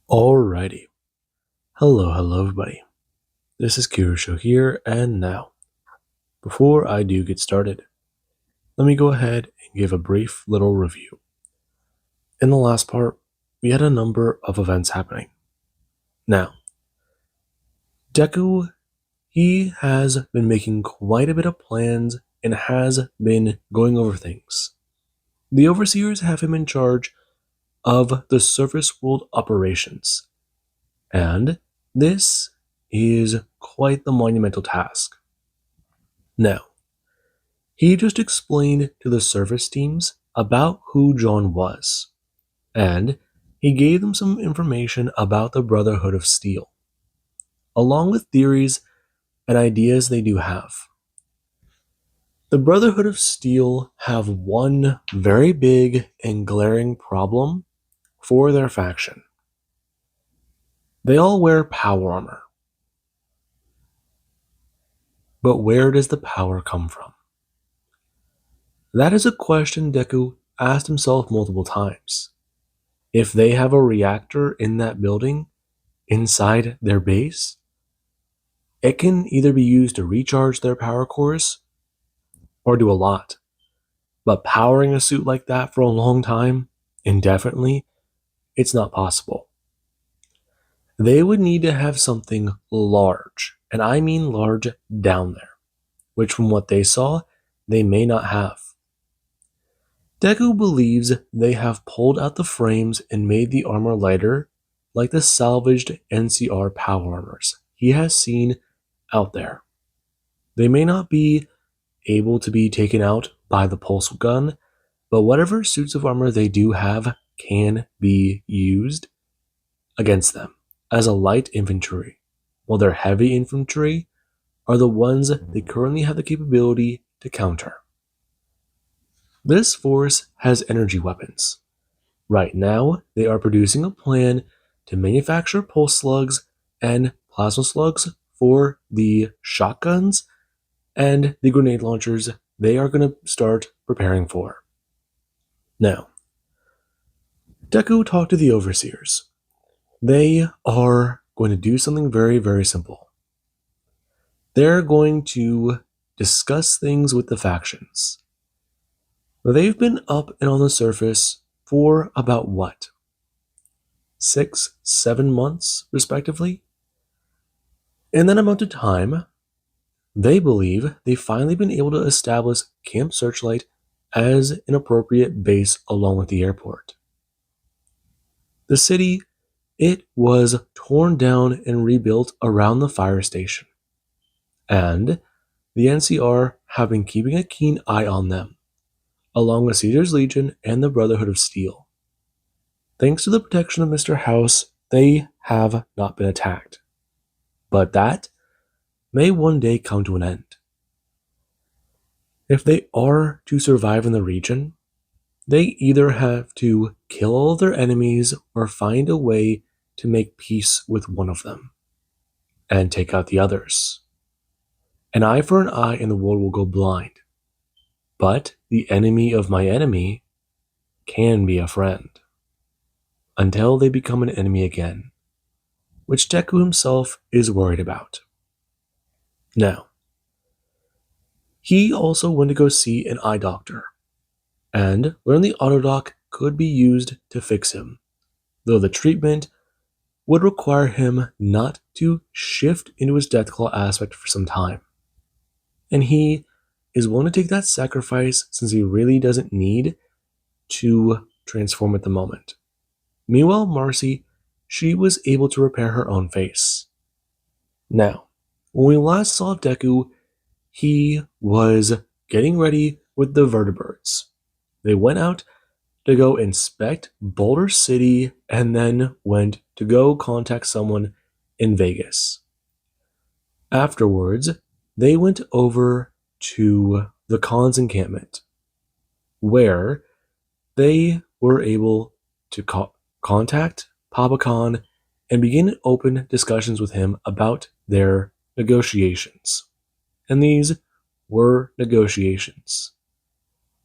Alrighty. Hello everybody. This is Kirusho here, and now, before I do get started, let me go ahead and give a brief little review. In the last part, we had a number of events happening. Now, Deku, he has been making quite a bit of plans and has been going over things. The Overseers have him in charge of the surface world operations, and this is quite the monumental task. Now, he just explained to the service teams about who John was, and he gave them some information about the Brotherhood of Steel, along with theories and ideas they do have. The Brotherhood of Steel have one very big and glaring problem for their faction. They all wear power armor. But where does the power come from? That is a question Deku asked himself multiple times. If they have a reactor in that building, inside their base, it can either be used to recharge their power cores or do a lot. But powering a suit like that for a long time, indefinitely, it's not possible. They would need to have something large, and I mean large down there, which from what they saw, they may not have. Deku believes they have pulled out the frames and made the armor lighter like the salvaged NCR power armors he has seen out there. They may not be able to be taken out by the pulse gun, but whatever suits of armor they do have can be used against them as a light infantry, while their heavy infantry are the ones they currently have the capability to counter. This force has energy weapons. Right now, they are producing a plan to manufacture pulse slugs and plasma slugs for the shotguns and the grenade launchers they are going to start preparing for. Now, Deku talked to the Overseers. They are going to do something very simple. They're going to discuss things with the factions. They've been up and on the surface for about what? 6, 7 months, respectively? In that amount of time, they believe they've finally been able to establish Camp Searchlight as an appropriate base along with the airport. The city, it was torn down and rebuilt around the fire station, and the NCR have been keeping a keen eye on them, along with Caesar's Legion and the Brotherhood of Steel. Thanks to the protection of Mr. House, they have not been attacked. But that may one day come to an end. If they are to survive in the region, they either have to kill all of their enemies or find a way to make peace with one of them and take out the others. An eye for an eye and the world will go blind. But the enemy of my enemy can be a friend. Until they become an enemy again, which Deku himself is worried about. Now, he also went to go see an eye doctor, and learned the autodoc could be used to fix him, though the treatment would require him not to shift into his Deathclaw aspect for some time. And he is willing to take that sacrifice since he really doesn't need to transform at the moment. Meanwhile, Marcy, she was able to repair her own face. Now, when we last saw Deku, he was getting ready with the vertebrates. They went out to go inspect Boulder City and then went to go contact someone in Vegas. Afterwards, they went over to the Khan's encampment, where they were able to contact Papa Khan and begin open discussions with him about their negotiations. And these were negotiations.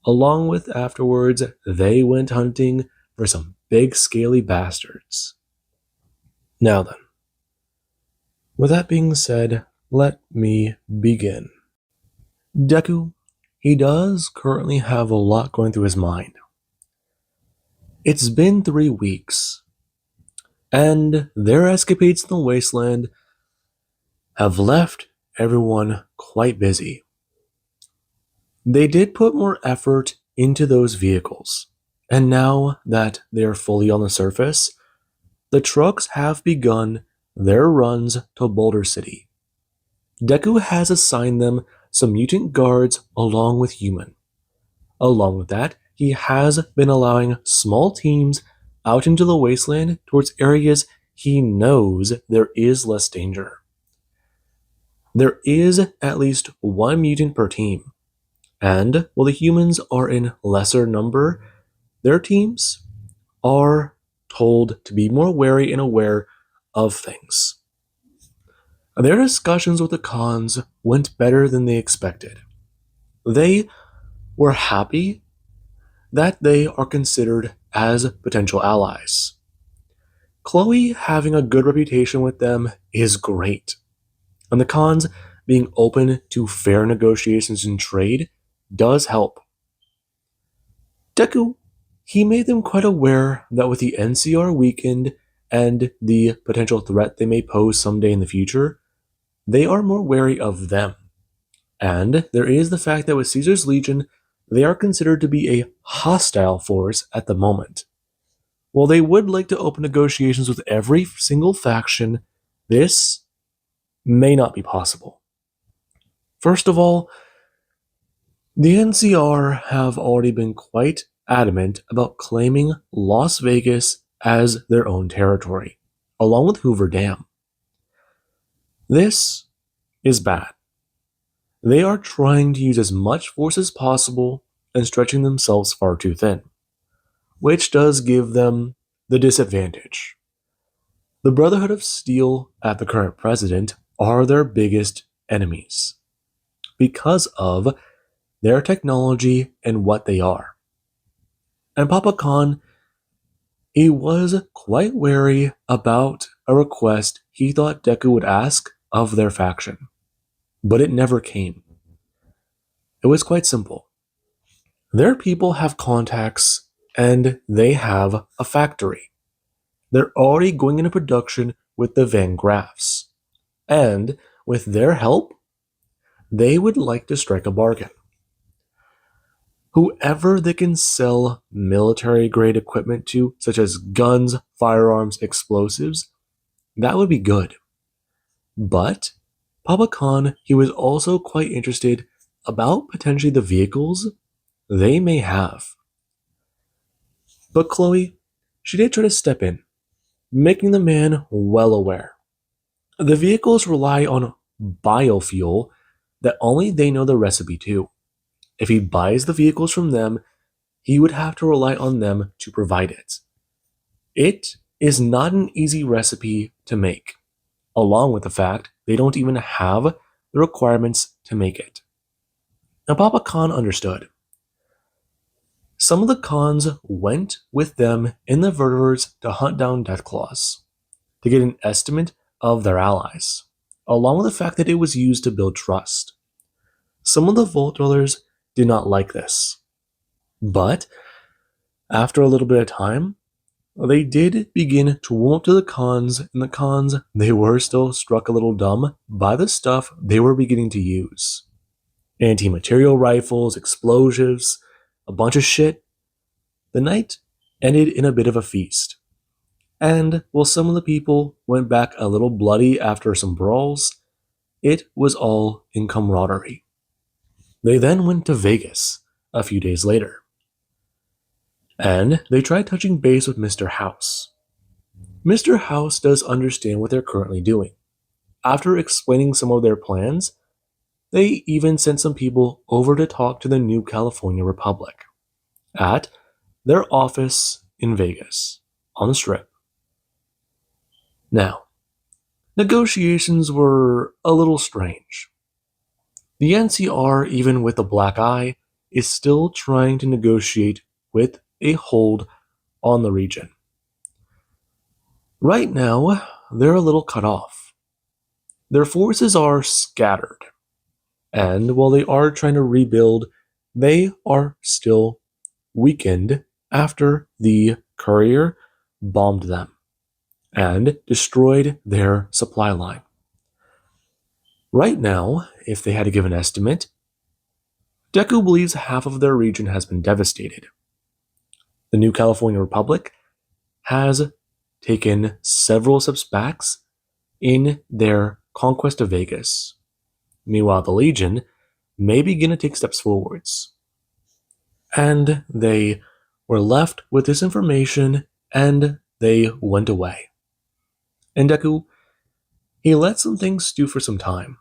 Along with afterwards, they went hunting for some big scaly bastards. Now then, with that being said, let me begin. Deku, he does currently have a lot going through his mind. It's been 3 weeks, and their escapades in the wasteland have left everyone quite busy. They did put more effort into those vehicles, and now that they are fully on the surface, the trucks have begun their runs to Boulder City. Deku has assigned them some mutant guards along with human. Along with that, he has been allowing small teams out into the wasteland towards areas he knows there is less danger. There is at least one mutant per team, and while the humans are in lesser number, their teams are told to be more wary and aware of things. Their discussions with the cons went better than they expected. They were happy that they are considered as potential allies. Chloe having a good reputation with them is great, and the cons being open to fair negotiations and trade does help. Deku, he made them quite aware that with the NCR weakened and the potential threat they may pose someday in the future, they are more wary of them. And there is the fact that with Caesar's Legion, they are considered to be a hostile force at the moment. While they would like to open negotiations with every single faction, this may not be possible. First of all, the NCR have already been quite adamant about claiming Las Vegas as their own territory, along with Hoover Dam. This is bad. They are trying to use as much force as possible and stretching themselves far too thin, which does give them the disadvantage. The Brotherhood of Steel at the current president are their biggest enemies because of their technology and what they are. And Papa Khan, he was quite wary about a request he thought Deku would ask of their faction, but it never came. It was quite simple. Their people have contacts and they have a factory. They're already going into production with the Van Graffs. And with their help, they would like to strike a bargain. Whoever they can sell military grade equipment to, such as guns, firearms, explosives, that would be good. But Papa Khan, he was also quite interested about potentially the vehicles they may have. But Chloe, she did try to step in, making the man well aware. The vehicles rely on biofuel that only they know the recipe to. If he buys the vehicles from them, he would have to rely on them to provide it. It is not an easy recipe to make, along with the fact they don't even have the requirements to make it. Now, Papa Khan understood. Some of the cons went with them in the vertebrates to hunt down Deathclaws, to get an estimate of their allies, along with the fact that it was used to build trust. Some of the Vault Dwellers did not like this, but after a little bit of time, they did begin to warm up to the cons, and the cons, they were still struck a little dumb by the stuff they were beginning to use. Anti-material rifles, explosives, a bunch of shit. The night ended in a bit of a feast. And while some of the people went back a little bloody after some brawls, it was all in camaraderie. They then went to Vegas a few days later. And they tried touching base with Mr. House. Mr. House does understand what they're currently doing. After explaining some of their plans, they even sent some people over to talk to the New California Republic at their office in Vegas, on the Strip. Now, negotiations were a little strange. The NCR, even with the black eye, is still trying to negotiate with a hold on the region. Right now, they're a little cut off. Their forces are scattered, and while they are trying to rebuild, they are still weakened after the courier bombed them and destroyed their supply line. Right now, if they had to give an estimate, Deku believes half of their region has been devastated. The New California Republic has taken several steps back in their conquest of Vegas. Meanwhile, the Legion may begin to take steps forwards. And they were left with this information and they went away. And Deku, he let some things stew for some time.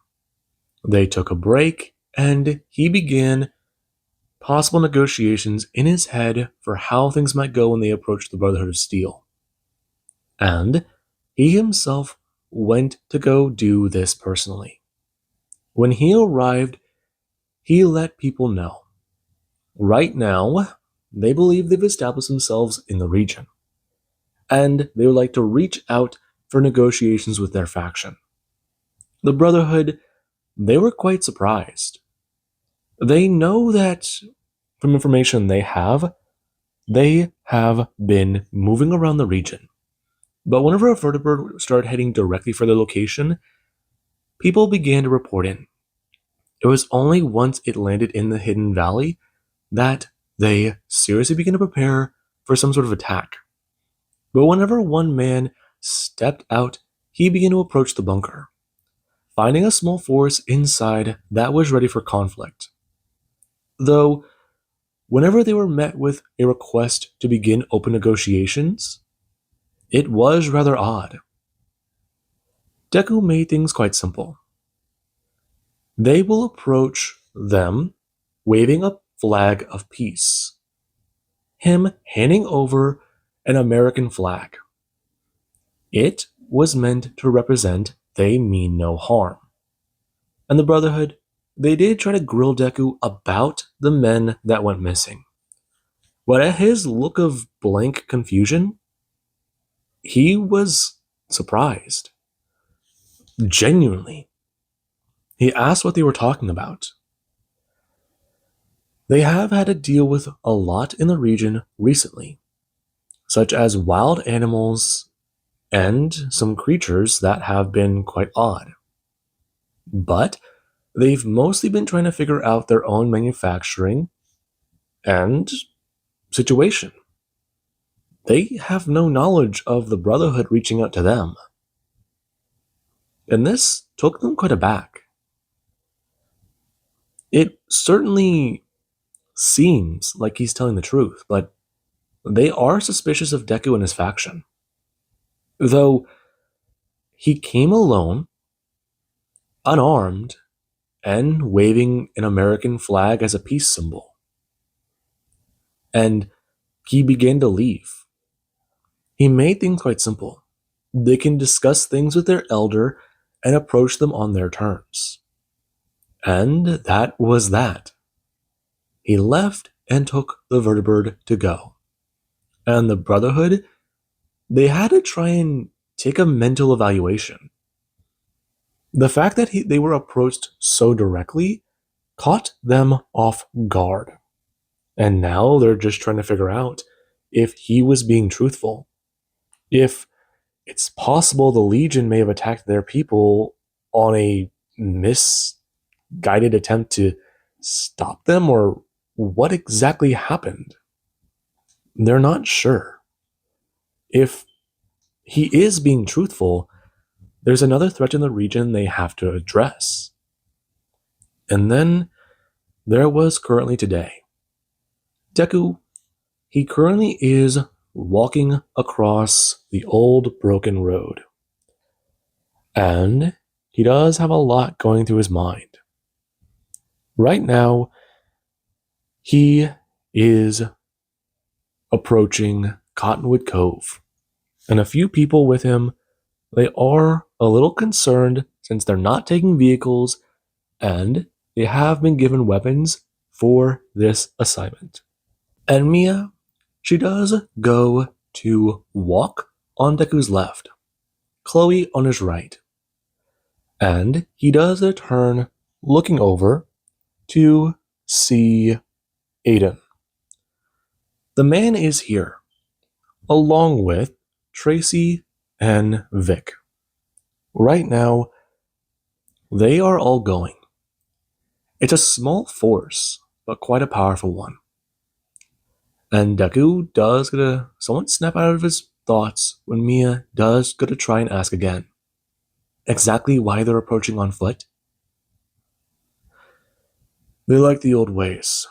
They took a break and he began possible negotiations in his head for how things might go when they approached the Brotherhood of Steel. And he himself went to go do this personally. When he arrived, he let people know. Right now, they believe they've established themselves in the region, and they would like to reach out for negotiations with their faction. The Brotherhood, they were quite surprised. They know that, from information they have been moving around the region. But whenever a vertibird started heading directly for their location, people began to report in. It was only once it landed in the hidden valley that they seriously began to prepare for some sort of attack. But whenever one man stepped out, he began to approach the bunker, finding a small force inside that was ready for conflict. Though, whenever they were met with a request to begin open negotiations, it was rather odd. Deku made things quite simple. They will approach them waving a flag of peace, him handing over an American flag. It was meant to represent they mean no harm. And the Brotherhood, they did try to grill Deku about the men that went missing. But at his look of blank confusion, he was surprised. Genuinely. He asked what they were talking about. They have had to deal with a lot in the region recently, such as wild animals and some creatures that have been quite odd. But they've mostly been trying to figure out their own manufacturing and situation. They have no knowledge of the Brotherhood reaching out to them. And this took them quite aback. It certainly seems like he's telling the truth, but they are suspicious of Deku and his faction. Though he came alone, unarmed, and waving an American flag as a peace symbol. And he began to leave. He made things quite simple. They can discuss things with their elder and approach them on their terms. And that was that. He left and took the vertibird to go. And the Brotherhood, they had to try and take a mental evaluation. The fact that they were approached so directly caught them off guard. And now they're just trying to figure out if he was being truthful. If it's possible the Legion may have attacked their people on a misguided attempt to stop them, or what exactly happened. They're not sure. If he is being truthful, there's another threat in the region they have to address. And then there was currently today. Deku, he currently is walking across the old broken road. And he does have a lot going through his mind. Right now, he is approaching Cottonwood Cove. And a few people with him, they are a little concerned since they're not taking vehicles and they have been given weapons for this assignment. And Mia, she does go to walk on Deku's left. Chloe on his right. And he does a turn looking over to see Aiden. The man is here, along with Tracy and Vic. Right now, they are all going. It's a small force, but quite a powerful one. And Deku does get to somewhat snap out of his thoughts when Mia does get to try and ask again. Exactly why they're approaching on foot? They like the old ways.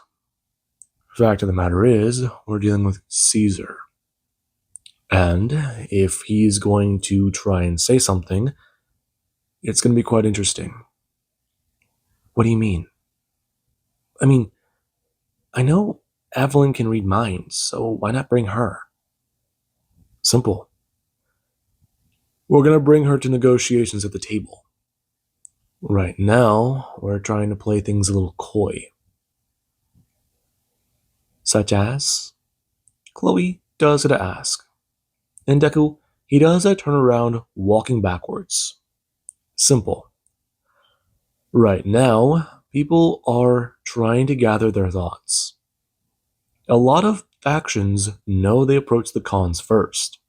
Fact of the matter is, we're dealing with Caesar. And if he's going to try and say something, it's going to be quite interesting. What do you mean? I mean, I know Evelyn can read minds, so why not bring her? Simple. We're going to bring her to negotiations at the table. Right now, we're trying to play things a little coy. Such as, Chloe does it ask. And Deku, he does a turn around walking backwards. Simple. Right now, people are trying to gather their thoughts. A lot of factions know they approach the cons first,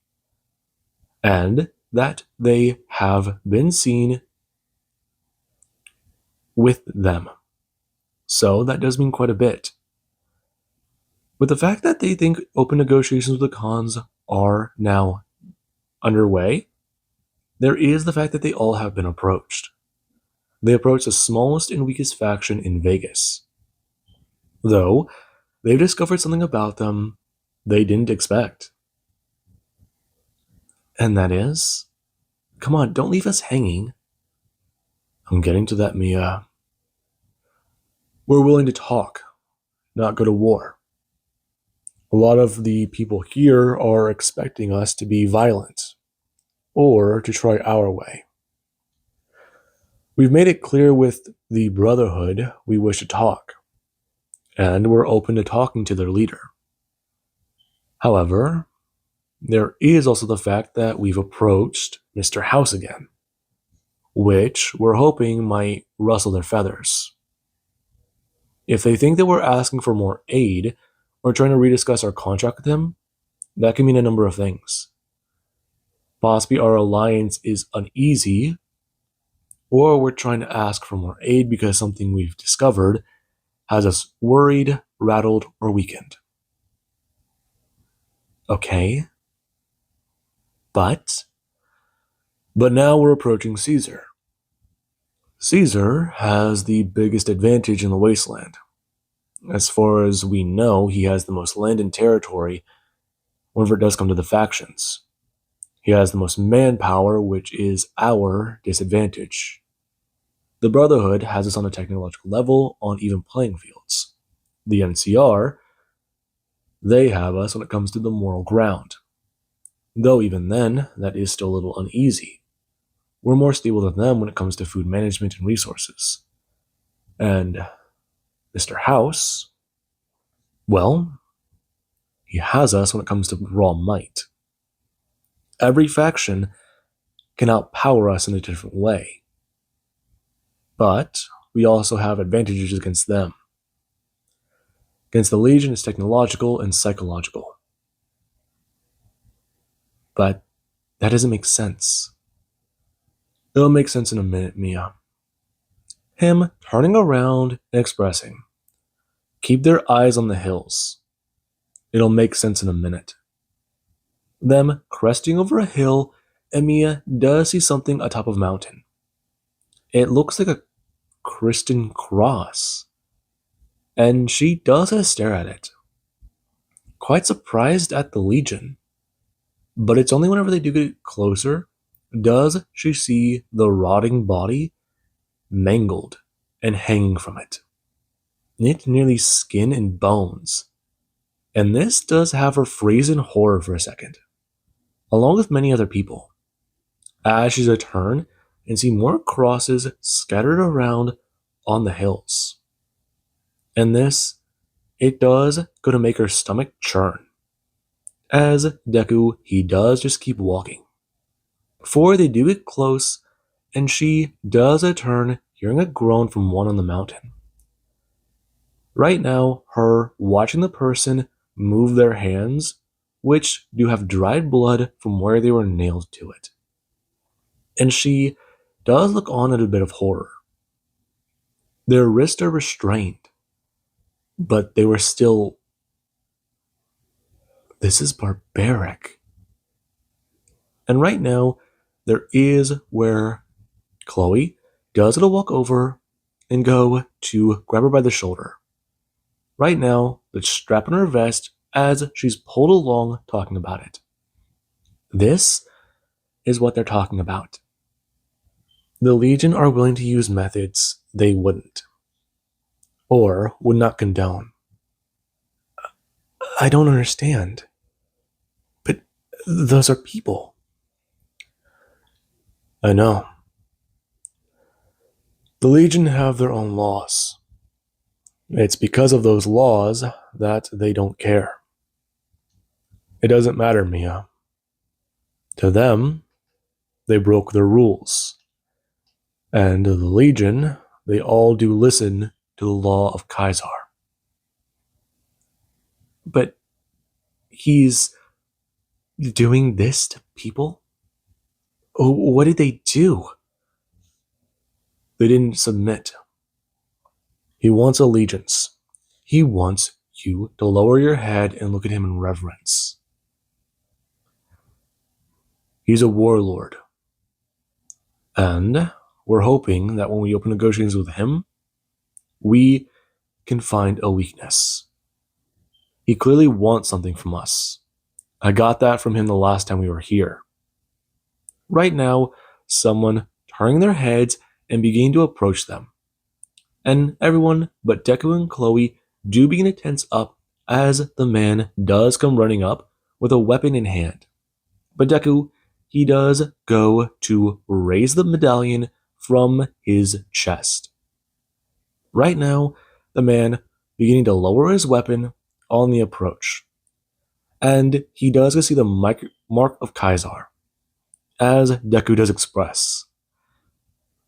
and that they have been seen with them. So that does mean quite a bit. With the fact that they think open negotiations with the cons are now underway, there is the fact that they all have been approached. They approached the smallest and weakest faction in Vegas. Though, they've discovered something about them they didn't expect. And that is, come on, don't leave us hanging. I'm getting to that, Mia. We're willing to talk, not go to war. A lot of the people here are expecting us to be violent, or to try our way. We've made it clear with the Brotherhood we wish to talk, and we're open to talking to their leader. However, there is also the fact that we've approached Mr. House again, which we're hoping might rustle their feathers. If they think that we're asking for more aid or trying to rediscuss our contract with him, that can mean a number of things. Possibly our alliance is uneasy, or we're trying to ask for more aid because something we've discovered has us worried, rattled, or weakened. Okay. But now we're approaching Caesar. Caesar has the biggest advantage in the wasteland. As far as we know, he has the most land and territory whenever it does come to the factions. He has the most manpower, which is our disadvantage. The Brotherhood has us on a technological level on even playing fields. The NCR, they have us when it comes to the moral ground. Though even then, that is still a little uneasy. We're more stable than them when it comes to food management and resources. And Mr. House, well, he has us when it comes to raw might. Every faction can outpower us in a different way. But we also have advantages against them. Against the Legion, it's technological and psychological. But that doesn't make sense. It'll make sense in a minute, Mia. Him turning around and expressing, keep their eyes on the hills. It'll make sense in a minute. Them cresting over a hill, and Mia does see something atop of a mountain. It looks like a Christian cross, and she does stare at it. Quite surprised at the Legion, but it's only whenever they do get closer does she see the rotting body mangled and hanging from it. It's nearly skin and bones, and this does have her freeze in horror for a second, along with many other people, as she's a turn and see more crosses scattered around on the hills. And this, it does go to make her stomach churn. As Deku, he does just keep walking. Before they do get close, and she does a turn, hearing a groan from one on the mountain. Right now, her watching the person move their hands, which do have dried blood from where they were nailed to it. And she does look on at a bit of horror. Their wrists are restrained, but they were still. This is barbaric. And right now, there is where Chloe does get a walk over and go to grab her by the shoulder. Right now, it's strapped on her vest as she's pulled along talking about it. This is what they're talking about. The Legion are willing to use methods they wouldn't, or would not condone. I don't understand. But those are people. I know. The Legion have their own laws. It's because of those laws that they don't care. It doesn't matter, Mia. To them, they broke their rules. And the Legion, they all do listen to the law of Kaisar. But he's doing this to people? Oh, what did they do? They didn't submit. He wants allegiance. He wants you to lower your head and look at him in reverence. He's a warlord. And we're hoping that when we open negotiations with him, we can find a weakness. He clearly wants something from us. I got that from him the last time we were here. Right now, someone turning their heads and beginning to approach them. And everyone but Deku and Chloe do begin to tense up as the man does come running up with a weapon in hand. But Deku, he does go to raise the medallion from his chest. Right now, the man beginning to lower his weapon on the approach. And he does go see the mark of Kaisar, as Deku does express.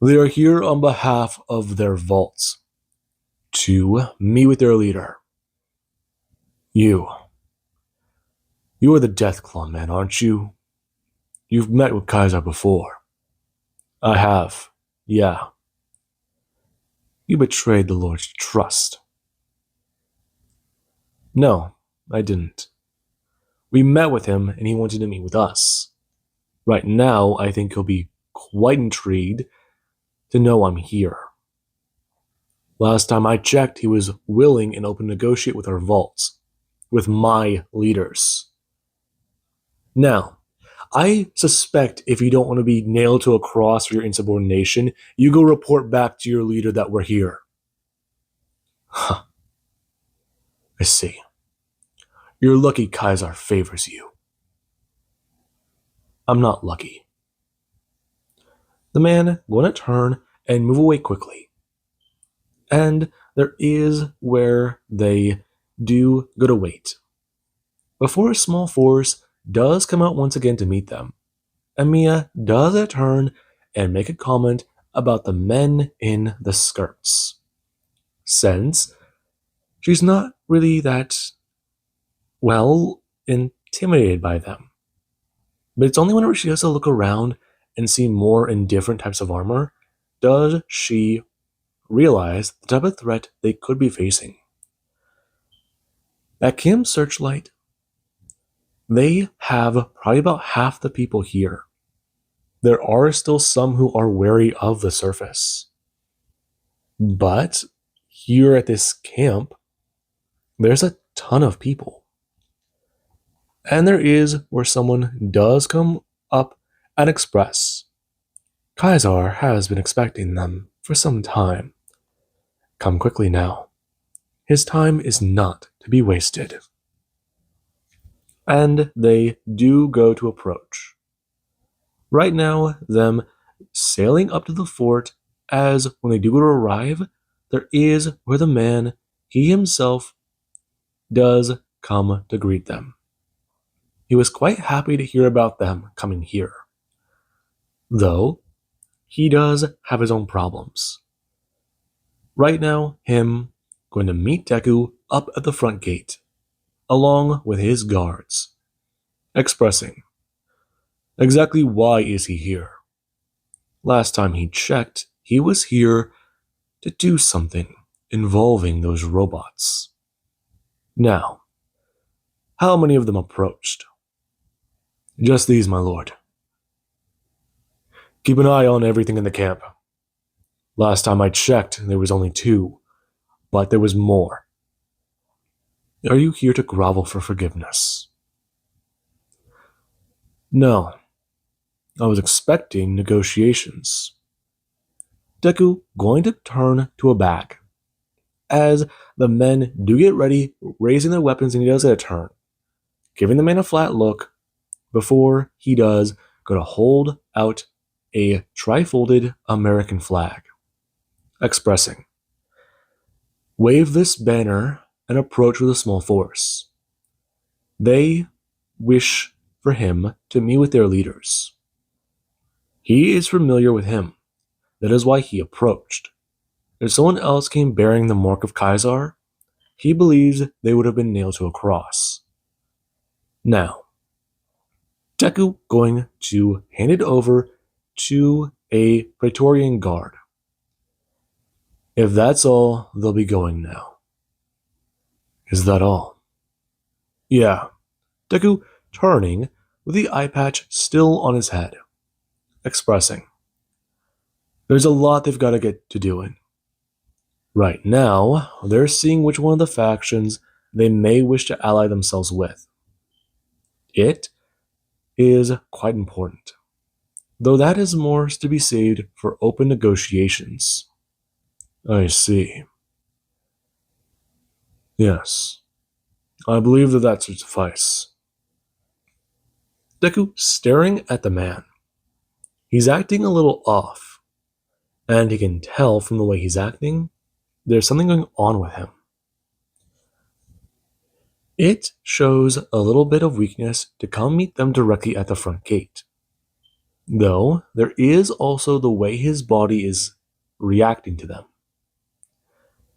They are here on behalf of their vaults to meet with their leader. You are the Death Claw man, aren't you? You've met with Kaisar before. I have, yeah. You betrayed the Lord's trust. No, I didn't. We met with him and he wanted to meet with us. Right now, I think he'll be quite intrigued to know I'm here. Last time I checked, he was willing and open to negotiate with our vaults, with my leaders. Now, I suspect if you don't want to be nailed to a cross for your insubordination, you go report back to your leader that we're here. Huh. I see. You're lucky Kaisar favors you. I'm not lucky. The man going to turn and move away quickly. And there is where they do go to wait. Before a small force does come out once again to meet them, and Mia does a turn and make a comment about the men in the skirts. Since she's not really that, intimidated by them. But it's only whenever she has to look around and see more in different types of armor does she realize the type of threat they could be facing. At Camp Searchlight, they have probably about half the people here. There are still some who are wary of the surface. But here at this camp, there's a ton of people. And there is where someone does come up and express. Kaisar has been expecting them for some time. Come quickly now. His time is not to be wasted. And they do go to approach. Right now, them sailing up to the fort, as when they do go to arrive, there is where the man, he himself, does come to greet them. He was quite happy to hear about them coming here. Though, he does have his own problems. Right now, him going to meet Deku up at the front gate, along with his guards, expressing, exactly why is he here? Last time he checked, he was here to do something involving those robots. Now, how many of them approached? Just these, my lord. Keep an eye on everything in the camp. Last time I checked, there was only 2, but there was more. Are you here to grovel for forgiveness? No. I was expecting negotiations. Deku going to turn to a bag. As the men do get ready, raising their weapons, and he does get a turn, giving the man a flat look before he does go to hold out a tri-folded American flag, expressing, wave this banner and approach with a small force. They wish for him to meet with their leaders. He is familiar with him. That is why he approached. If someone else came bearing the mark of Kaisar, he believes they would have been nailed to a cross. Now, Deku going to hand it over to a Praetorian guard. If that's all, they'll be going now. Is that all? Yeah. Deku turning with the eye patch still on his head, expressing, there's a lot they've got to get to doing. Right now, they're seeing which one of the factions they may wish to ally themselves with. It is quite important, though that is more to be saved for open negotiations. I see. Yes, I believe that should suffice. Deku staring at the man. He's acting a little off, and he can tell from the way he's acting, there's something going on with him. It shows a little bit of weakness to come meet them directly at the front gate. Though, there is also the way his body is reacting to them.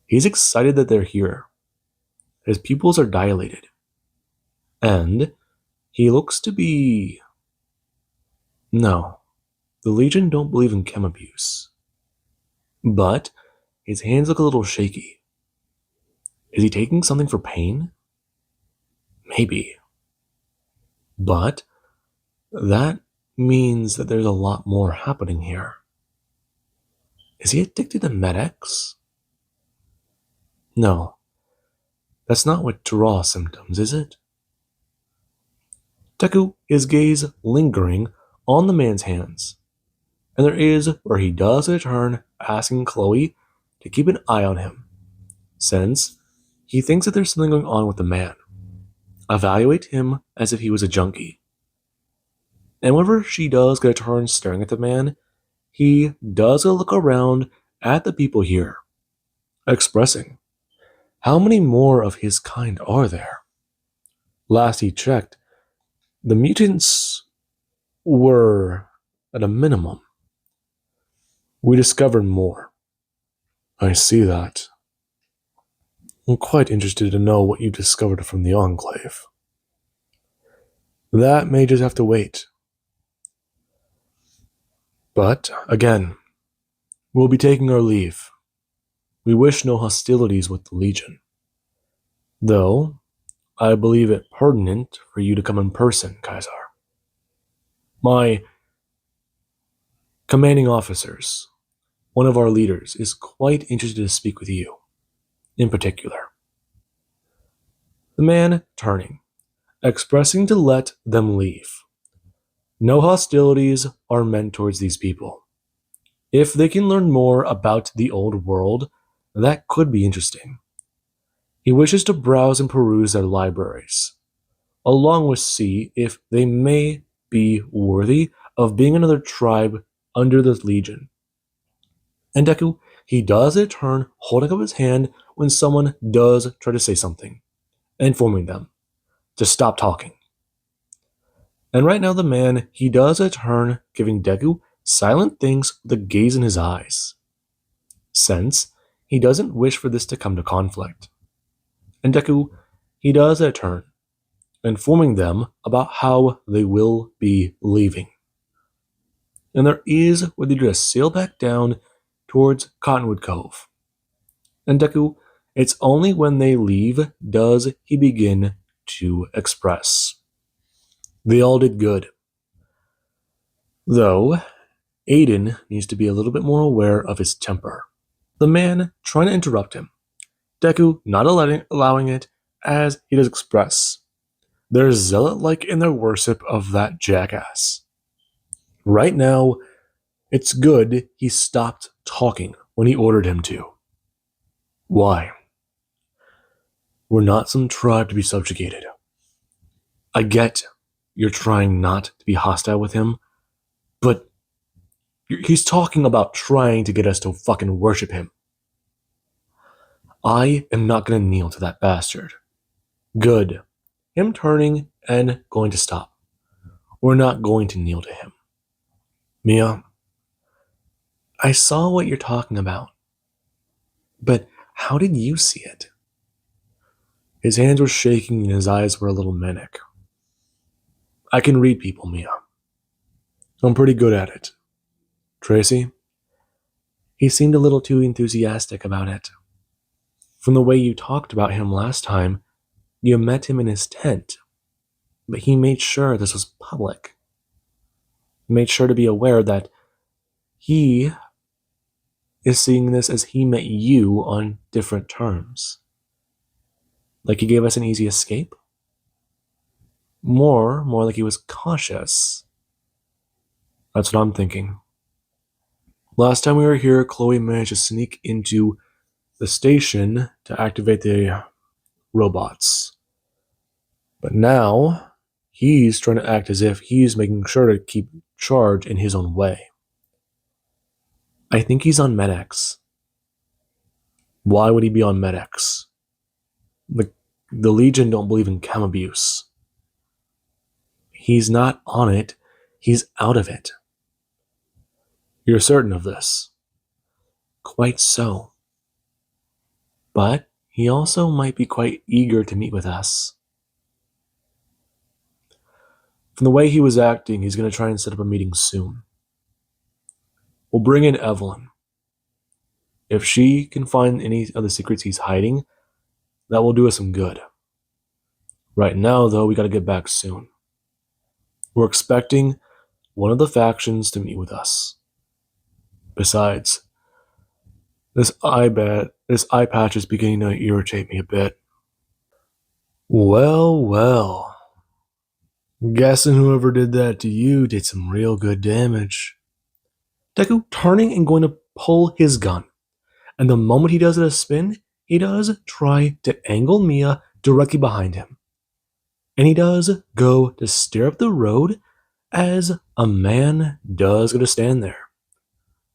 He's excited that they're here. His pupils are dilated. And he looks to be... No, the Legion don't believe in chem abuse. But his hands look a little shaky. Is he taking something for pain? Maybe. But that means that there's a lot more happening here. Is he addicted to Med-X? No. That's not what draw symptoms, is it? Deku, his gaze lingering on the man's hands. And there is where he does a turn asking Chloe to keep an eye on him, since he thinks that there's something going on with the man. Evaluate him as if he was a junkie. And whenever she does get a turn staring at the man, he does a look around at the people here, expressing, how many more of his kind are there? Last he checked, the mutants were at a minimum. We discovered more. I see that. I'm quite interested to know what you discovered from the Enclave. That may just have to wait. But, again, we'll be taking our leave. We wish no hostilities with the Legion. Though, I believe it pertinent for you to come in person, Kaisar. My commanding officers, one of our leaders, is quite interested to speak with you, in particular. The man turning, expressing to let them leave. No hostilities are meant towards these people. If they can learn more about the old world, that could be interesting. He wishes to browse and peruse their libraries, along with see if they may be worthy of being another tribe under the Legion. And Deku, he does a turn holding up his hand when someone does try to say something, informing them to stop talking. And right now the man, he does a turn giving Deku silent things with a gaze in his eyes. Since he doesn't wish for this to come to conflict. And Deku, he does a turn, informing them about how they will be leaving. And their ears ready to sail back down towards Cottonwood Cove. And Deku, it's only when they leave does he begin to express. They all did good. Though, Aiden needs to be a little bit more aware of his temper. The man trying to interrupt him. Deku not allowing it as he does express. They're zealot-like in their worship of that jackass. Right now, it's good he stopped talking when he ordered him to. Why? We're not some tribe to be subjugated. I get you're trying not to be hostile with him, but he's talking about trying to get us to fucking worship him. I am not gonna kneel to that bastard. Good. Him turning and going to stop. We're not going to kneel to him. Mia, I saw what you're talking about, but how did you see it? His hands were shaking and his eyes were a little manic. I can read people, Mia. I'm pretty good at it. Tracy? He seemed a little too enthusiastic about it. From the way you talked about him last time, you met him in his tent, but he made sure this was public. He made sure to be aware that he is seeing this as he met you on different terms. Like he gave us an easy escape? More like he was cautious. That's what I'm thinking. Last time we were here, Chloe managed to sneak into the station to activate the robots. But now, he's trying to act as if he's making sure to keep charge in his own way. I think he's on Med-X. Why would he be on Med-X? The Legion don't believe in chem abuse. He's not on it, he's out of it. You're certain of this? Quite so. But he also might be quite eager to meet with us. From the way he was acting, he's going to try and set up a meeting soon. We'll bring in Evelyn. If she can find any of the secrets he's hiding, that will do us some good. Right now, though, we got to get back soon. We're expecting one of the factions to meet with us. Besides, this eye patch is beginning to irritate me a bit. Well. Guessing whoever did that to you did some real good damage. Deku turning and going to pull his gun. And the moment he does it a spin, he does try to angle Mia directly behind him. And he does go to stare up the road as a man does go to stand there.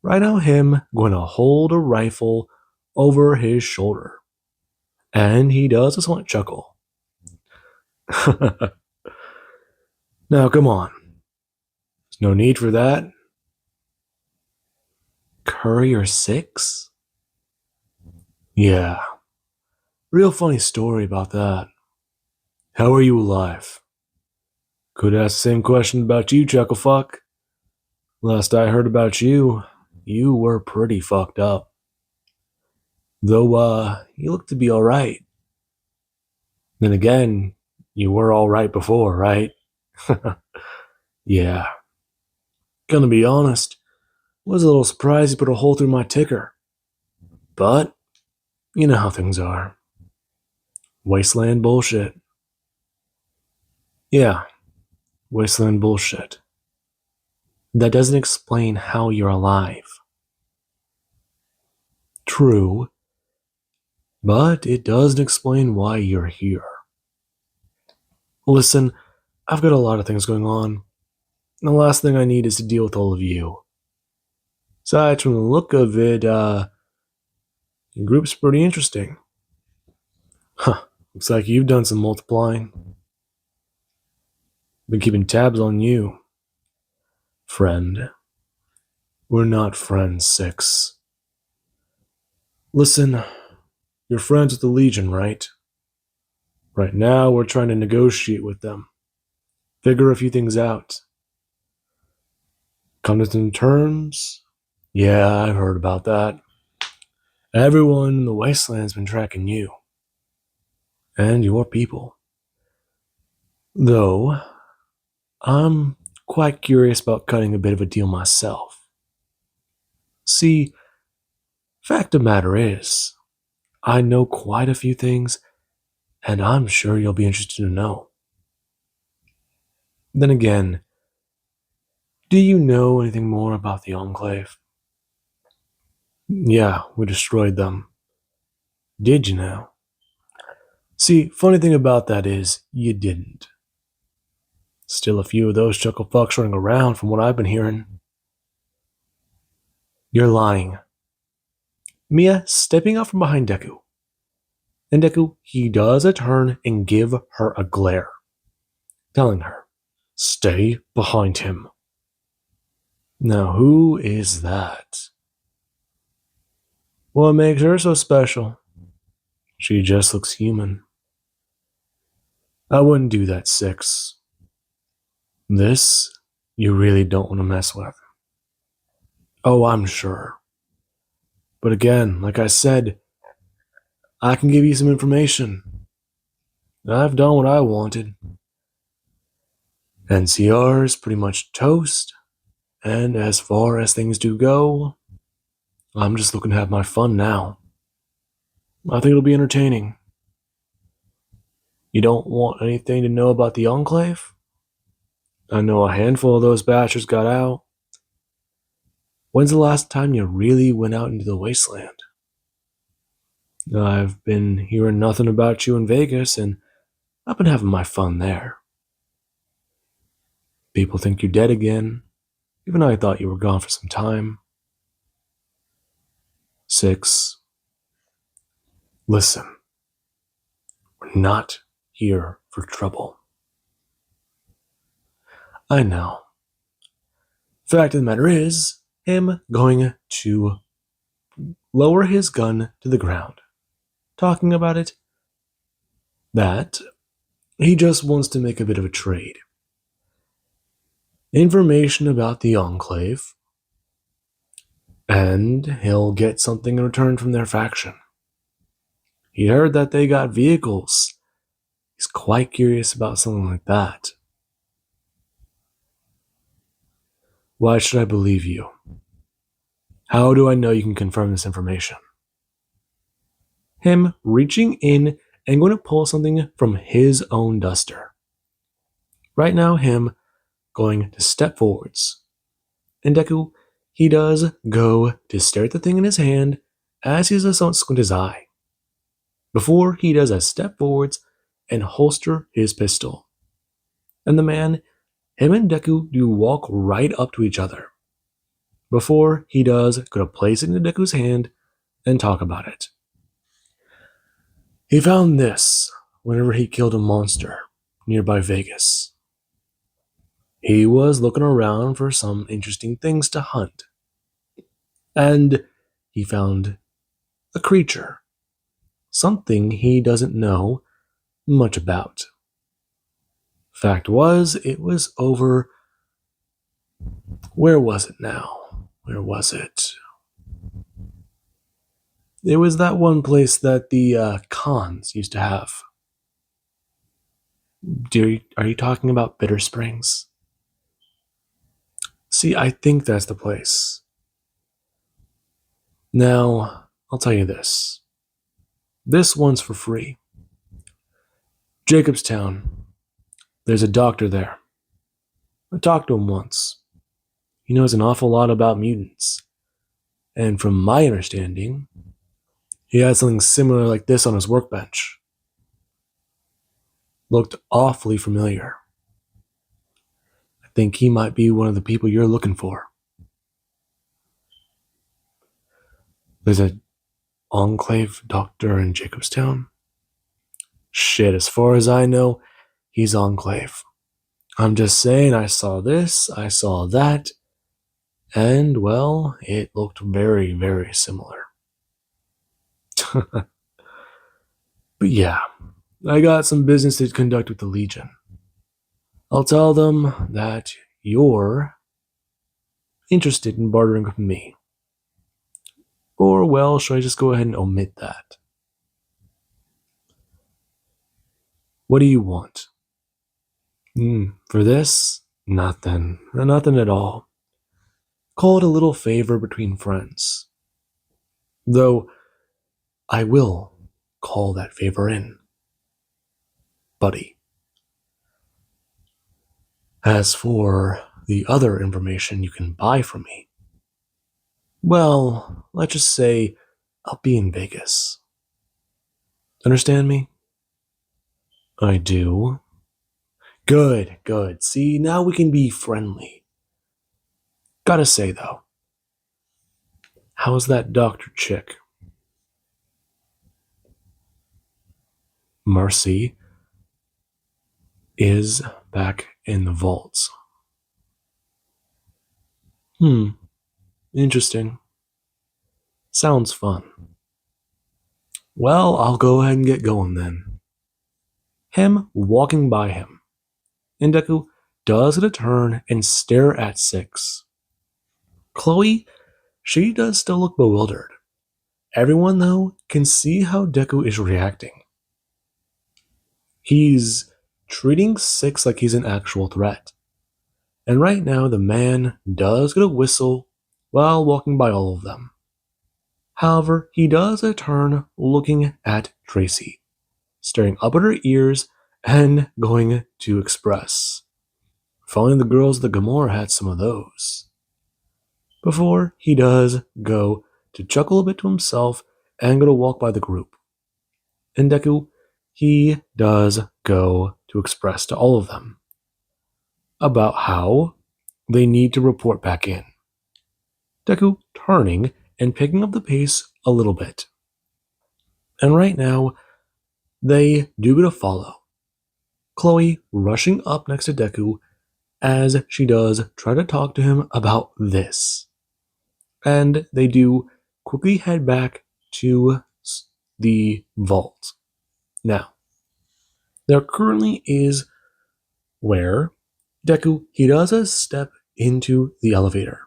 Right now, him going to hold a rifle over his shoulder. And he does a somewhat chuckle. Now, come on. There's no need for that. Courier 6? Yeah. Real funny story about that. How are you alive? Could ask the same question about you, Chucklefuck. Last I heard about you, you were pretty fucked up. Though, you look to be alright. Then again, you were alright before, right? Yeah. Gonna be honest, was a little surprised you put a hole through my ticker. But, you know how things are. Wasteland bullshit. Yeah, wasteland bullshit. That doesn't explain how you're alive. True, but it doesn't explain why you're here. Listen, I've got a lot of things going on. The last thing I need is to deal with all of you. Besides, from the look of it, your group's pretty interesting. Looks like you've done some multiplying. Been keeping tabs on you, friend. We're not friends, Six. Listen, you're friends with the Legion, right? Right now, we're trying to negotiate with them, figure a few things out, come to some terms. Yeah, I've heard about that. Everyone in the Wasteland's been tracking you and your people. Though, I'm quite curious about cutting a bit of a deal myself. See, fact of the matter is, I know quite a few things, and I'm sure you'll be interested to know. Then again, do you know anything more about the Enclave? Yeah, we destroyed them. Did you now? See, funny thing about that is, you didn't. Still a few of those chuckle fucks running around from what I've been hearing. You're lying. Mia stepping out from behind Deku. And Deku, he does a turn and give her a glare, telling her, stay behind him. Now, who is that? What makes her so special? She just looks human. I wouldn't do that, Six. This, you really don't want to mess with. Oh, I'm sure. But again, like I said, I can give you some information. I've done what I wanted. NCR is pretty much toast, and as far as things do go, I'm just looking to have my fun now. I think it'll be entertaining. You don't want anything to know about the Enclave? I know a handful of those bastards got out. When's the last time you really went out into the wasteland? I've been hearing nothing about you in Vegas, and I've been having my fun there. People think you're dead again, even though I thought you were gone for some time. Six, listen. We're not here for trouble. I know. Fact of the matter is, him going to lower his gun to the ground, talking about it, that he just wants to make a bit of a trade. Information about the Enclave, and he'll get something in return from their faction. He heard that they got vehicles. He's quite curious about something like that. Why should I believe you? How do I know you can confirm this information? Him reaching in and going to pull something from his own duster. Right now, him going to step forwards. And Deku, he does go to stare at the thing in his hand as he does not squint his eye. Before he does a step forwards and holster his pistol. And the man, him and Deku do walk right up to each other. Before he does go to place it in Deku's hand and talk about it. He found this whenever he killed a monster nearby Vegas. He was looking around for some interesting things to hunt. And he found a creature. Something he doesn't know much about. Fact was, it was over... Where was it now? Where was it? It was that one place that the cons used to have. Are you talking about Bitter Springs? See, I think that's the place. Now, I'll tell you this. This one's for free. Jacobstown. There's a doctor there. I talked to him once. He knows an awful lot about mutants. And from my understanding, he had something similar like this on his workbench. Looked awfully familiar. I think he might be one of the people you're looking for. There's an Enclave doctor in Jacobstown? Shit, as far as I know, he's Enclave. I'm just saying I saw this, I saw that, And, well, it looked very, very similar. But yeah, I got some business to conduct with the Legion. I'll tell them that you're interested in bartering with me. Or, well, should I just go ahead and omit that? What do you want? For this? Nothing. Nothing at all. Call it a little favor between friends. Though, I will call that favor in, buddy. As for the other information you can buy from me, well, let's just say I'll be in Vegas. Understand me? I do. Good, good. See, now we can be friendly. Gotta say, though, how's that doctor chick? Marcy is back in the vaults. Interesting. Sounds fun. Well, I'll go ahead and get going then. Him walking by him. And Deku does get a turn and stare at Six. Chloe, she does still look bewildered. Everyone, though, can see how Deku is reacting. He's treating Six like he's an actual threat. And right now, the man does get a whistle while walking by all of them. However, he does a turn looking at Tracy, staring up at her ears and going to express. If only the girls of the Gamora had some of those. Before he does go to chuckle a bit to himself and go to walk by the group. And Deku, he does go to express to all of them about how they need to report back in. Deku turning and picking up the pace a little bit. And right now, they do get a follow. Chloe rushing up next to Deku as she does try to talk to him about this. And they do quickly head back to the vault. Now, there currently is where Deku, he does a step into the elevator.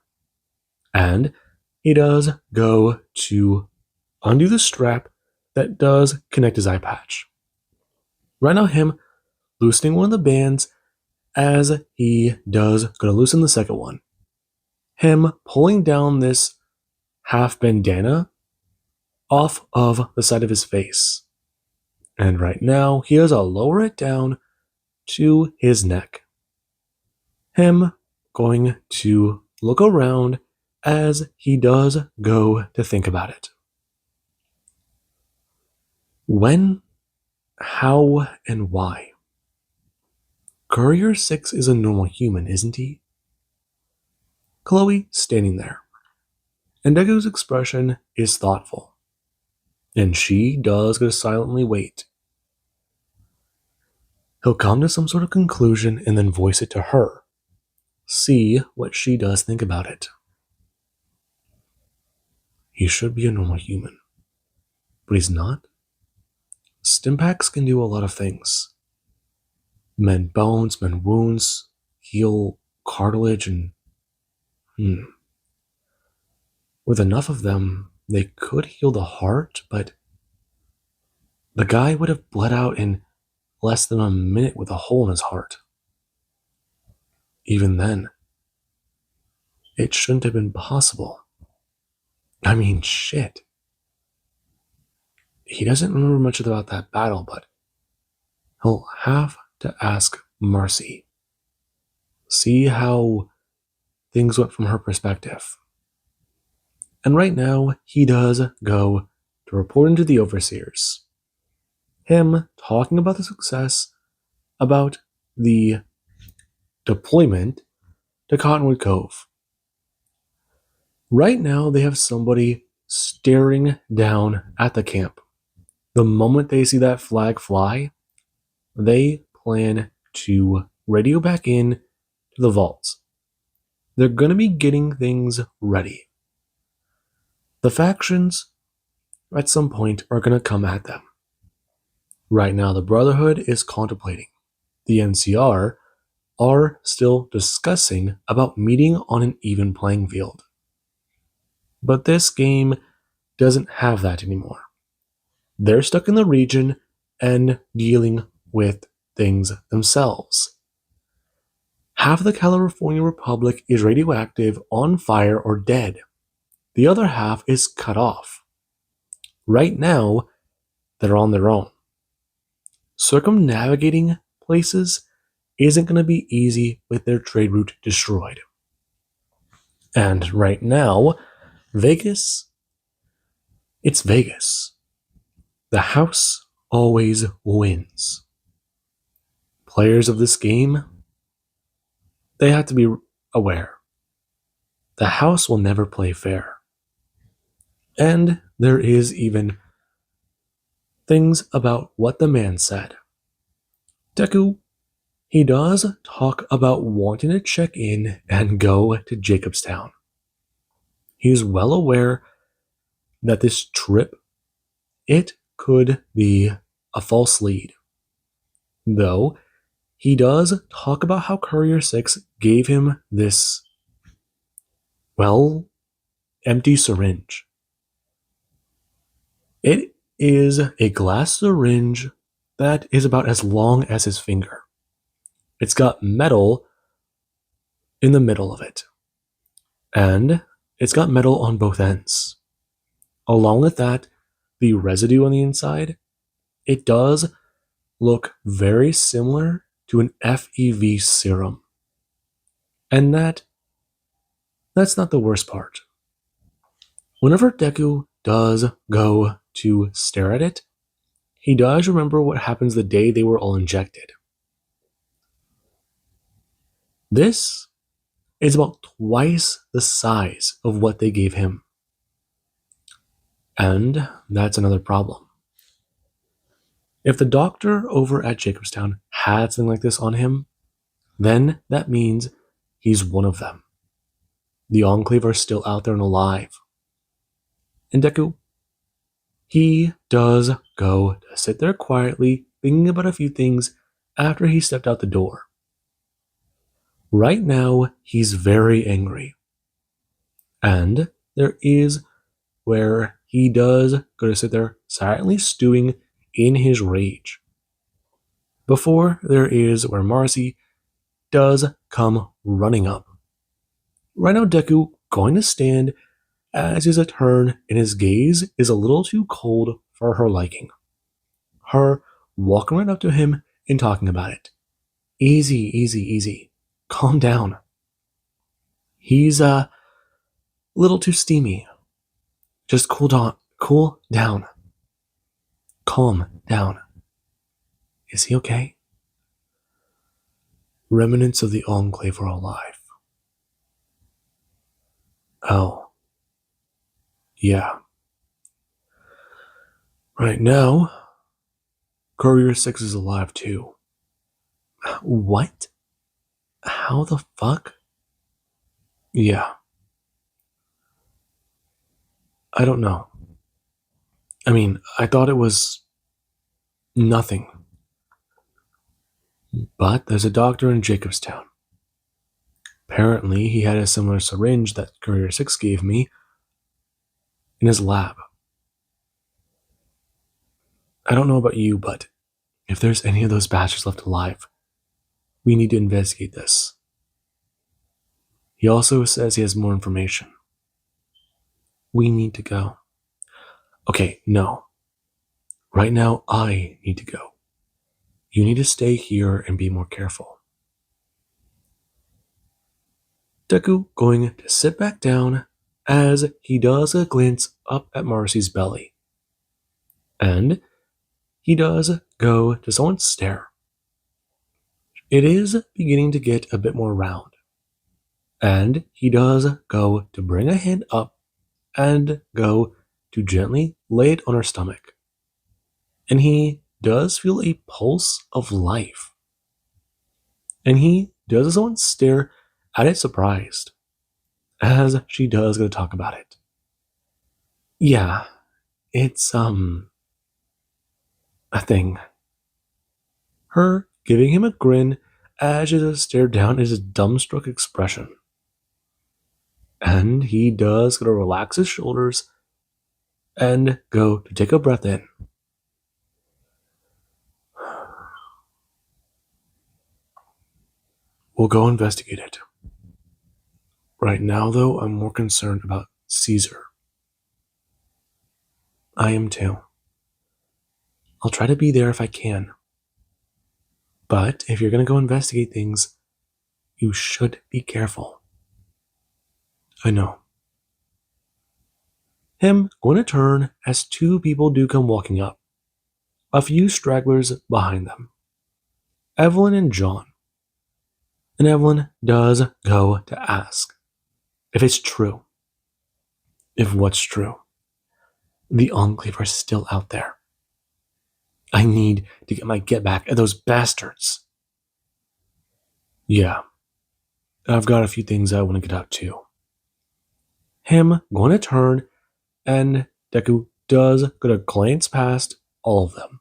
And he does go to undo the strap that does connect his eye patch. Right now, him loosening one of the bands as he does go to loosen the second one. Him pulling down this half bandana off of the side of his face. And right now, he does lower it down to his neck. Him going to look around as he does go to think about it. When, how, and why? Courier 6 is a normal human, isn't he? Chloe standing there. And Deku's expression is thoughtful. And she does go to silently wait. He'll come to some sort of conclusion and then voice it to her. See what she does think about it. He should be a normal human. But he's not. Stimpaks can do a lot of things. Mend bones, mend wounds, heal cartilage, and with enough of them, they could heal the heart, but the guy would have bled out in less than a minute with a hole in his heart. Even then, it shouldn't have been possible. I mean, shit. He doesn't remember much about that battle, but he'll have to ask Marcy. See how things went from her perspective. And right now, he does go to report into the overseers. Him talking about the success, about the deployment to Cottonwood Cove. Right now, they have somebody staring down at the camp. The moment they see that flag fly, they plan to radio back in to the vaults. they're going to be getting things ready. The factions, at some point, are going to come at them. Right now, the Brotherhood is contemplating. The NCR are still discussing about meeting on an even playing field. But this game doesn't have that anymore. They're stuck in the region and dealing with things themselves. Half of the California Republic is radioactive, on fire, or dead. The other half is cut off. Right now, they're on their own. Circumnavigating places isn't going to be easy with their trade route destroyed. And right now, Vegas, it's Vegas. The house always wins. Players of this game, they have to be aware. The house will never play fair. And there is even things about what the man said. Deku, he does talk about wanting to check in and go to Jacobstown. He's well aware that this trip, it could be a false lead. Though, he does talk about how Courier 6 gave him this, well, empty syringe. It is a glass syringe that is about as long as his finger. It's got metal in the middle of it. And it's got metal on both ends. Along with that, the residue on the inside, it does look very similar to an FEV serum. And that's not the worst part. Whenever Deku does go to stare at it, he does remember what happens the day they were all injected. This is about twice the size of what they gave him. And that's another problem. If the doctor over at Jacobstown had something like this on him, then that means he's one of them. The Enclave are still out there and alive. And Deku, he does go to sit there quietly, thinking about a few things after he stepped out the door. Right now, he's very angry. And there is where he does go to sit there silently stewing in his rage. Before there is where Marcy does come running up. Right now, Deku going to stand as his turn, and his gaze is a little too cold for her liking. Her walking right up to him and talking about it. Easy, easy, easy. Calm down. He's a little too steamy. Just cool down. Calm down. Is he okay? Remnants of the Enclave are alive. Oh. Yeah. Right now, Courier 6 is alive too. What? How the fuck? Yeah. I don't know. I mean, I thought it was nothing. But there's a doctor in Jacobstown. Apparently, he had a similar syringe that Courier 6 gave me in his lab. I don't know about you, but if there's any of those bastards left alive, we need to investigate this. He also says he has more information. We need to go. Okay, no. Right now, I need to go. You need to stay here and be more careful. Deku going to sit back down as he does a glance up at Marcy's belly. And he does go to someone's stare. It is beginning to get a bit more round. And he does go to bring a hand up and go to gently lay it on her stomach. And he does feel a pulse of life. And he does someone stare at it surprised. as she does go to talk about it. Yeah, it's, a thing. Her giving him a grin as she does stare down his dumbstruck expression. And he does go to relax his shoulders and go to take a breath in. We'll go investigate it. Right now, though, I'm more concerned about Caesar. I am too. I'll try to be there if I can. But if you're going to go investigate things, you should be careful. I know. Him going to turn as two people do come walking up. A few stragglers behind them. Evelyn and John. And Evelyn does go to ask if it's true. If what's true. The Enclave are still out there. I need to get my get back at those bastards. Yeah. I've got a few things I want to get out too. Him going to turn, and Deku does go to glance past all of them,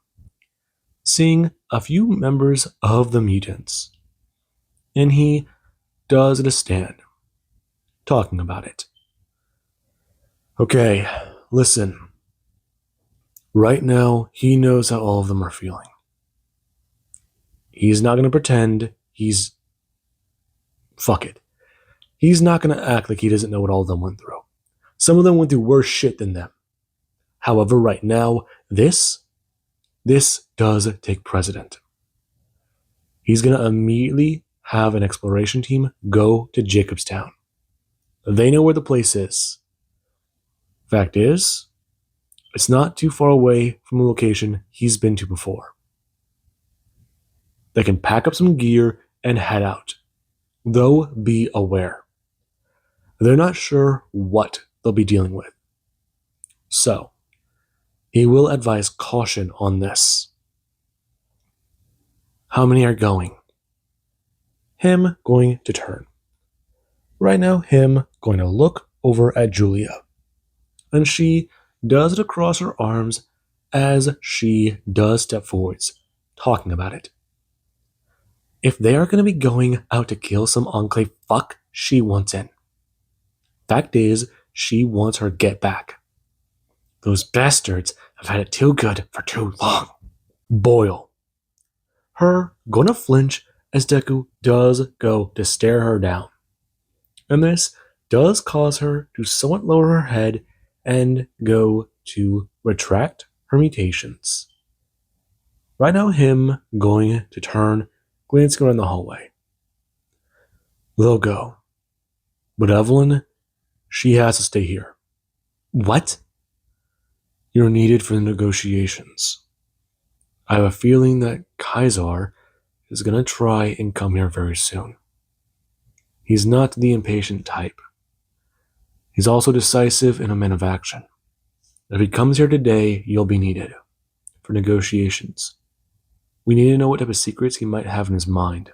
seeing a few members of the mutants. And he does get a stand, talking about it. Okay, listen. Right now, he knows how all of them are feeling. He's not going to pretend fuck it. He's not going to act like he doesn't know what all of them went through. Some of them went through worse shit than them. However, right now, this does take precedent. He's going to immediately have an exploration team go to Jacobstown. They know where the place is. Fact is, it's not too far away from a location he's been to before. They can pack up some gear and head out. Though be aware. They're not sure what they'll be dealing with. So, he will advise caution on this. How many are going? Him going to turn. Right now, him going to look over at Julia. And she does it across her arms as she does step forwards, talking about it. If they are going to be going out to kill some Enclave fuck, she wants in. Fact is, she wants her get back. Those bastards have had it too good for too long. Boil. Her gonna flinch as Deku does go to stare her down. And this does cause her to somewhat lower her head and go to retract her mutations. Right now, him going to turn, glancing around the hallway. They'll go. But Evelyn, she has to stay here. What? You're needed for the negotiations. I have a feeling that Kaisar is going to try and come here very soon. He's not the impatient type. He's also decisive and a man of action. If he comes here today, you'll be needed for negotiations. We need to know what type of secrets he might have in his mind.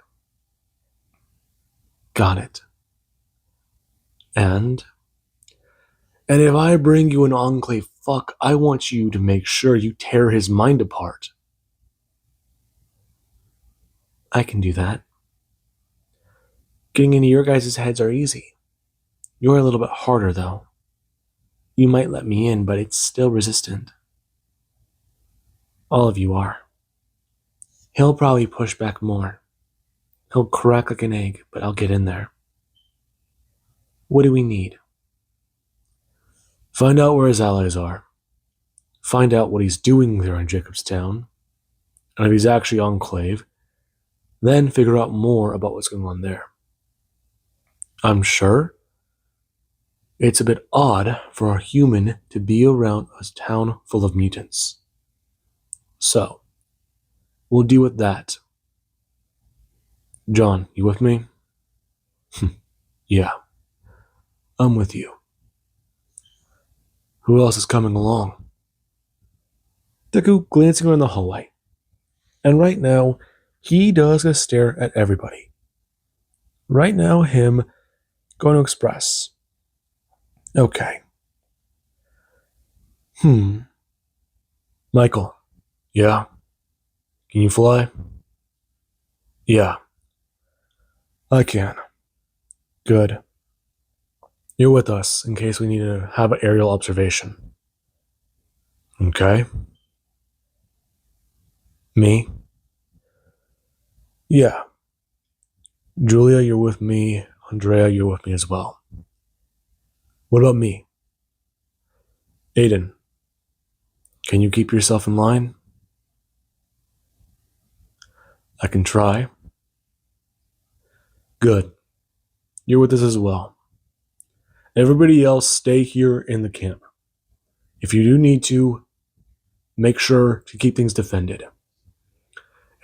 Got it. And if I bring you an Enclave fuck, I want you to make sure you tear his mind apart. I can do that. Getting into your guys' heads are easy. You're a little bit harder, though. You might let me in, but it's still resistant. All of you are. He'll probably push back more. He'll crack like an egg, but I'll get in there. What do we need? Find out where his allies are. Find out what he's doing there in Jacobstown. And if he's actually Enclave, then figure out more about what's going on there. I'm sure it's a bit odd for a human to be around a town full of mutants. So, we'll deal with that. John, you with me? Yeah, I'm with you. Who else is coming along? Deku glancing around the hallway. And right now, he does stare at everybody. Right now, him going to express Okay. Hmm. Michael. Yeah? Can you fly? Yeah, I can. Good. You're with us in case we need to have an aerial observation. Okay. Me? Yeah. Julia, you're with me. Andrea, you're with me as well. What about me? Aiden, can you keep yourself in line? I can try. Good. You're with us as well. Everybody else, stay here in the camp. If you do need to, make sure to keep things defended.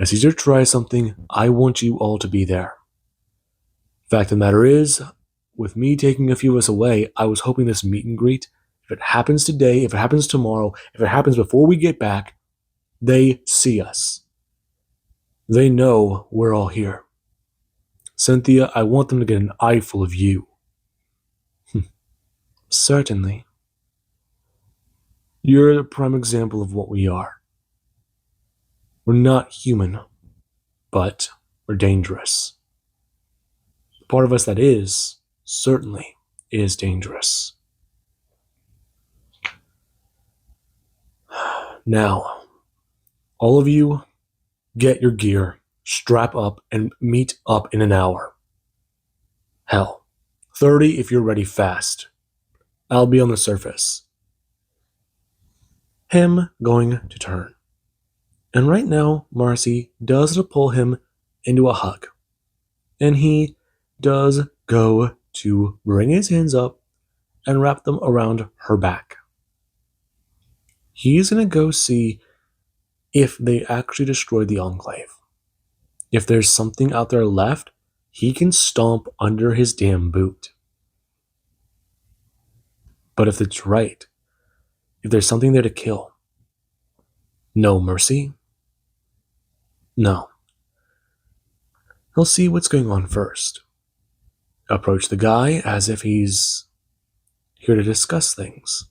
As Caesar tries something, I want you all to be there. Fact of the matter is, with me taking a few of us away, I was hoping this meet and greet, if it happens today, if it happens tomorrow, if it happens before we get back, they see us. They know we're all here. Cynthia, I want them to get an eyeful of you. Certainly. You're a prime example of what we are. We're not human, but we're dangerous. The part of us that is, certainly, is dangerous. Now, all of you, get your gear, strap up, and meet up in an hour. Hell, 30 if you're ready fast. I'll be on the surface. Him going to turn. And right now, Marcy does pull him into a hug. And he does go to bring his hands up and wrap them around her back. He's going to go see if they actually destroyed the Enclave. If there's something out there left, he can stomp under his damn boot. But if it's right, if there's something there to kill, no mercy? No. He'll see what's going on first. Approach the guy as if he's here to discuss things.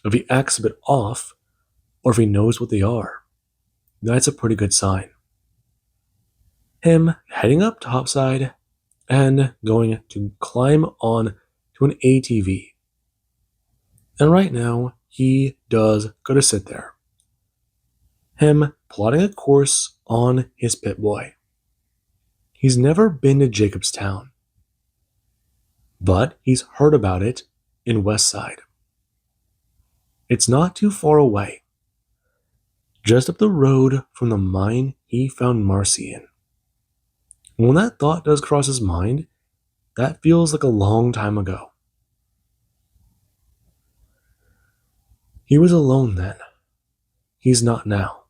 If he acts a bit off, or if he knows what they are, that's a pretty good sign. Him heading up topside and going to climb on to an ATV. And right now, he does go to sit there. Him plotting a course on his pit boy. He's never been to Jacobstown, but he's heard about it in Westside. It's not too far away, just up the road from the mine he found Marcy in. And when that thought does cross his mind, that feels like a long time ago. He was alone then. He's not now.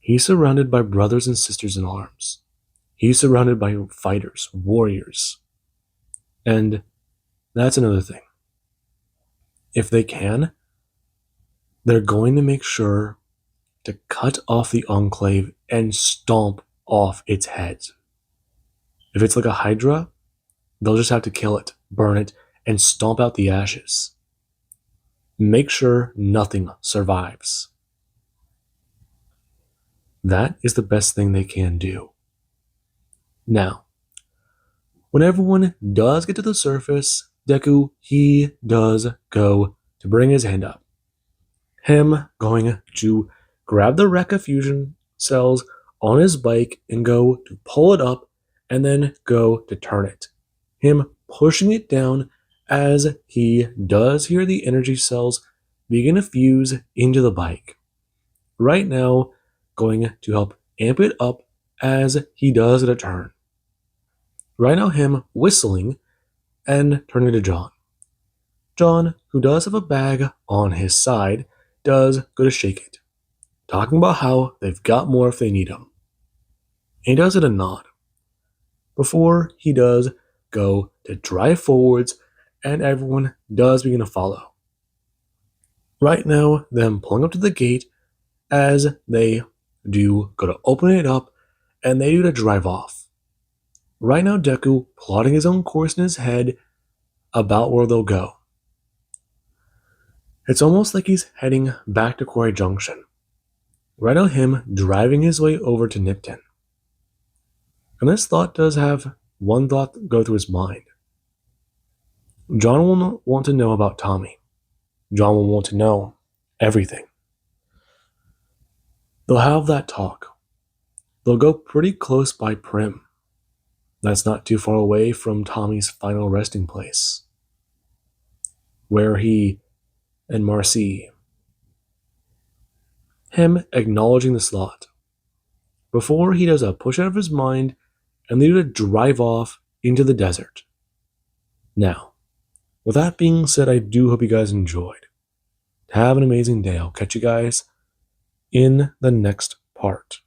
He's surrounded by brothers and sisters in arms. He's surrounded by fighters, warriors. And that's another thing. If they can, they're going to make sure to cut off the Enclave and stomp off its heads. If it's like a Hydra, they'll just have to kill it, burn it, and stomp out the ashes. Make sure nothing survives. That is the best thing they can do. Now, when everyone does get to the surface, Deku, he does go to bring his hand up. Him going to grab the Rekka fusion cells on his bike and go to pull it up and then go to turn it. Him pushing it down as he does hear the energy cells begin to fuse into the bike. Right now, going to help amp it up as he does at a turn. Right now, him whistling and turning to John. John, who does have a bag on his side, does go to shake it, talking about how they've got more if they need them. And he does it a nod. Before he does go to drive forwards, and everyone does begin to follow. Right now, them pulling up to the gate as they do go to open it up, and they do to drive off. Right now, Deku plotting his own course in his head about where they'll go. It's almost like he's heading back to Quarry Junction. Right on him driving his way over to Nipton. And this thought does have one thought go through his mind. John will want to know about Tommy. John will want to know everything. They'll have that talk. They'll go pretty close by Prim. That's not too far away from Tommy's final resting place, where he and Marcy, him acknowledging the slot, before he does a push out of his mind and leaves to drive off into the desert. Now, with that being said, I do hope you guys enjoyed. Have an amazing day. I'll catch you guys in the next part.